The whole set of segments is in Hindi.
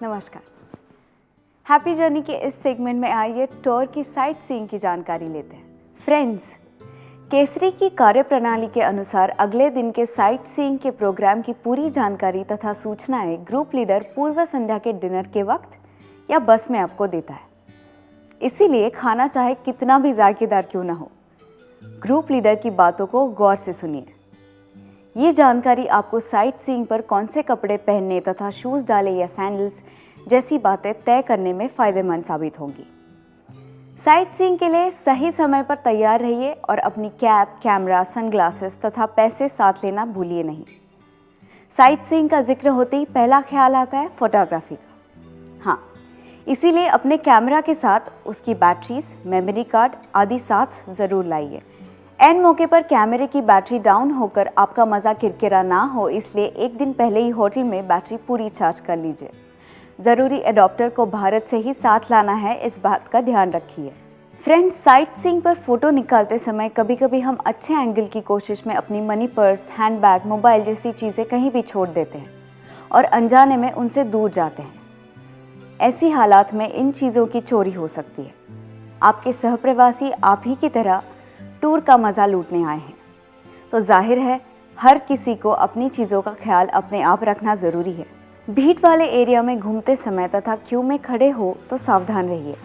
नमस्कार। हैप्पी जर्नी के इस सेगमेंट में आइए टूर की साइट सीइंग की जानकारी लेते हैं। फ्रेंड्स, केसरी की कार्यप्रणाली के अनुसार अगले दिन के साइट सीइंग के प्रोग्राम की पूरी जानकारी तथा सूचनाएं ग्रुप लीडर पूर्व संध्या के डिनर के वक्त या बस में आपको देता है। इसीलिए खाना चाहे कितना भी जायकेदार क्यों ना हो, ग्रुप लीडर की बातों को गौर से सुनिए। ये जानकारी आपको साइट सीइंग पर कौन से कपड़े पहनने तथा शूज़ डाले या सैंडल्स जैसी बातें तय करने में फ़ायदेमंद साबित होंगी। साइट सीइंग के लिए सही समय पर तैयार रहिए और अपनी कैप, कैमरा, सनग्लासेस तथा पैसे साथ लेना भूलिए नहीं। साइट सीइंग का जिक्र होते ही पहला ख्याल आता है फोटोग्राफी का। हाँ, इसीलिए अपने कैमरा के साथ उसकी बैटरीज, मेमोरी कार्ड आदि साथ ज़रूर लाइए। एन मौके पर कैमरे की बैटरी डाउन होकर आपका मज़ा किरकिरा ना हो, इसलिए एक दिन पहले ही होटल में बैटरी पूरी चार्ज कर लीजिए। ज़रूरी एडॉप्टर को भारत से ही साथ लाना है, इस बात का ध्यान रखिए। फ्रेंड्स, साइट सीइंग पर फ़ोटो निकालते समय कभी कभी हम अच्छे एंगल की कोशिश में अपनी मनी पर्स, हैंडबैग, मोबाइल जैसी चीज़ें कहीं भी छोड़ देते हैं और अनजाने में उनसे दूर जाते हैं। ऐसी हालात में इन चीज़ों की चोरी हो सकती है। आपके सहप्रवासी आप ही की तरह टूर का मज़ा लूटने आए हैं, तो जाहिर है हर किसी को अपनी चीज़ों का ख्याल अपने आप रखना ज़रूरी है। भीड़ वाले एरिया में घूमते समय तथा क्यू में खड़े हो तो सावधान रहिए।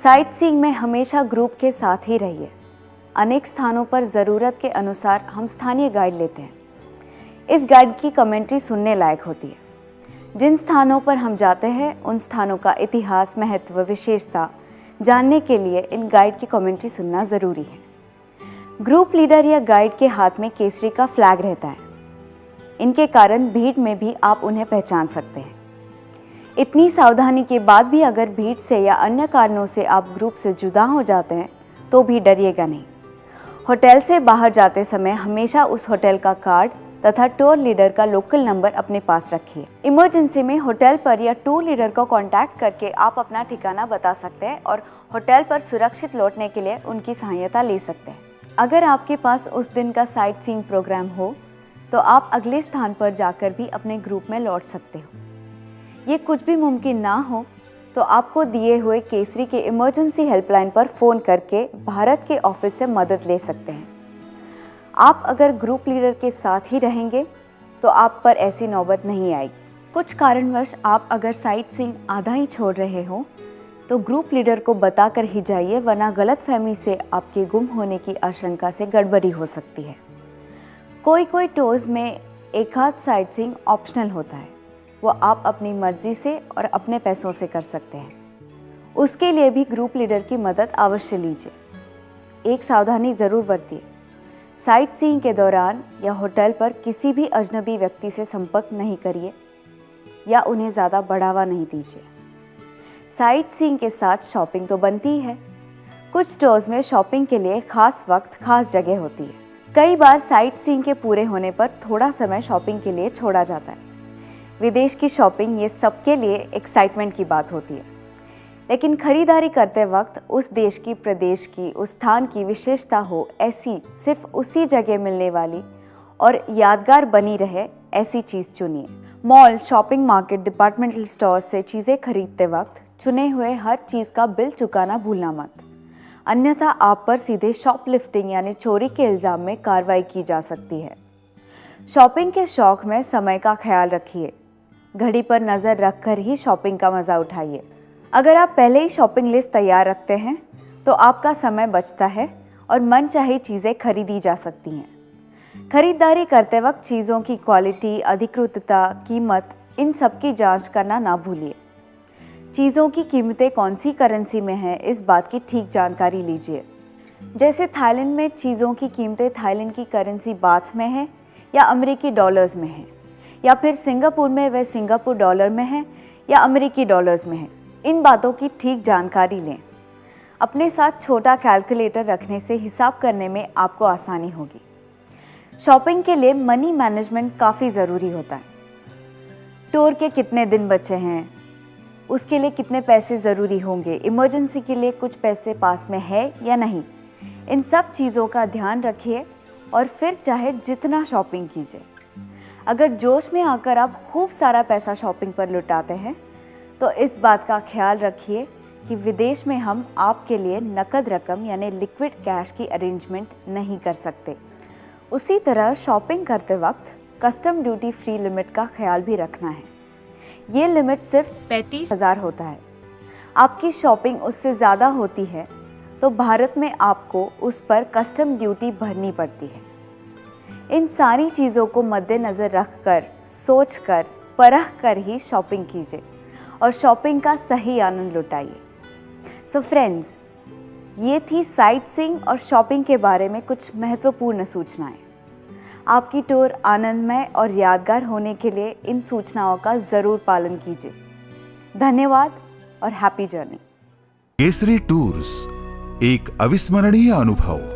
साइट सीइंग में हमेशा ग्रुप के साथ ही रहिए। अनेक स्थानों पर ज़रूरत के अनुसार हम स्थानीय गाइड लेते हैं। इस गाइड की कमेंट्री सुनने लायक होती है। जिन स्थानों पर हम जाते हैं उन स्थानों का इतिहास, महत्व, विशेषता जानने के लिए इन गाइड की कमेंट्री सुनना ज़रूरी है। ग्रुप लीडर या गाइड के हाथ में केसरी का फ्लैग रहता है। इनके कारण भीड़ में भी आप उन्हें पहचान सकते हैं। इतनी सावधानी के बाद भी अगर भीड़ से या अन्य कारणों से आप ग्रुप से जुदा हो जाते हैं तो भी डरिएगा नहीं। होटल से बाहर जाते समय हमेशा उस होटल का कार्ड तथा टूर लीडर का लोकल नंबर अपने पास रखिए। इमरजेंसी में होटल पर या टूर लीडर को कांटेक्ट करके आप अपना ठिकाना बता सकते हैं और होटल पर सुरक्षित लौटने के लिए उनकी सहायता ले सकते हैं। अगर आपके पास उस दिन का साइट सीइंग प्रोग्राम हो तो आप अगले स्थान पर जाकर भी अपने ग्रुप में लौट सकते हो। ये कुछ भी मुमकिन ना हो तो आपको दिए हुए केसरी के इमरजेंसी हेल्पलाइन पर फ़ोन करके भारत के ऑफिस से मदद ले सकते हैं। आप अगर ग्रुप लीडर के साथ ही रहेंगे तो आप पर ऐसी नौबत नहीं आएगी। कुछ कारणवश आप अगर साइट सीइंग आधा ही छोड़ रहे हो तो ग्रुप लीडर को बताकर ही जाइए, वरना गलतफहमी से आपके गुम होने की आशंका से गड़बड़ी हो सकती है। कोई टूर्स में एक आध साइट सीइंग ऑप्शनल होता है, वो आप अपनी मर्जी से और अपने पैसों से कर सकते हैं। उसके लिए भी ग्रुप लीडर की मदद अवश्य लीजिए। एक सावधानी ज़रूर बरतिए। साइट सीइंग के दौरान या होटल पर किसी भी अजनबी व्यक्ति से संपर्क नहीं करिए या उन्हें ज़्यादा बढ़ावा नहीं दीजिए। साइट सीइंग के साथ शॉपिंग तो बनती ही है। कुछ स्टोर्स में शॉपिंग के लिए खास वक्त, खास जगह होती है। कई बार साइट सीइंग के पूरे होने पर थोड़ा समय शॉपिंग के लिए छोड़ा जाता है। विदेश की शॉपिंग ये सबके लिए एक्साइटमेंट की बात होती है, लेकिन खरीदारी करते वक्त उस देश की, प्रदेश की, उस स्थान की विशेषता हो ऐसी, सिर्फ उसी जगह मिलने वाली और यादगार बनी रहे ऐसी चीज़ चुनिए। Mall, shopping market, departmental store से चीज़ें खरीदते वक्त चुने हुए हर चीज़ का बिल चुकाना भूलना मत, अन्यथा आप पर सीधे शॉपलिफ्टिंग यानी चोरी के इल्ज़ाम में कार्रवाई की जा सकती है। शॉपिंग के शौक में समय का ख्याल रखिए। घड़ी पर नज़र रखकर ही शॉपिंग का मज़ा उठाइए। अगर आप पहले ही शॉपिंग लिस्ट तैयार रखते हैं तो आपका समय बचता है और मनचाही चीज़ें खरीदी जा सकती हैं। खरीदारी करते वक्त चीज़ों की क्वालिटी, अधिकृतता, कीमत, इन सब की जाँच करना ना भूलिए। चीज़ों की कीमतें कौन सी करेंसी में हैं, इस बात की ठीक जानकारी लीजिए। जैसे थाईलैंड में चीज़ों की कीमतें थाईलैंड की करेंसी बाथ में है या अमेरिकी डॉलर्स में है, या फिर सिंगापुर में वह सिंगापुर डॉलर में है या अमेरिकी डॉलर्स में है। इन बातों की ठीक जानकारी लें। अपने साथ छोटा कैलकुलेटर रखने से हिसाब करने में आपको आसानी होगी। शॉपिंग के लिए मनी मैनेजमेंट काफ़ी ज़रूरी होता है। टूर के कितने दिन बचे हैं, उसके लिए कितने पैसे ज़रूरी होंगे, इमरजेंसी के लिए कुछ पैसे पास में है या नहीं, इन सब चीज़ों का ध्यान रखिए और फिर चाहे जितना शॉपिंग कीजिए। अगर जोश में आकर आप खूब सारा पैसा शॉपिंग पर लुटाते हैं तो इस बात का ख्याल रखिए कि विदेश में हम आपके लिए नकद रकम यानी लिक्विड कैश की अरेंजमेंट नहीं कर सकते। उसी तरह शॉपिंग करते वक्त कस्टम ड्यूटी फ्री लिमिट का ख्याल भी रखना है। ये लिमिट सिर्फ 35,000 होता है। आपकी शॉपिंग उससे ज़्यादा होती है तो भारत में आपको उस पर कस्टम ड्यूटी भरनी पड़ती है। इन सारी चीज़ों को मद्देनज़र रखकर, सोचकर, परख कर ही शॉपिंग कीजिए और शॉपिंग का सही आनंद लुटाइए। सो फ्रेंड्स, ये थी साइट सीइंग और शॉपिंग के बारे में कुछ महत्वपूर्ण सूचनाएं। आपकी टूर आनंदमय और यादगार होने के लिए इन सूचनाओं का ज़रूर पालन कीजिए। धन्यवाद और हैप्पी जर्नी। केसरी टूर्स, एक अविस्मरणीय अनुभव।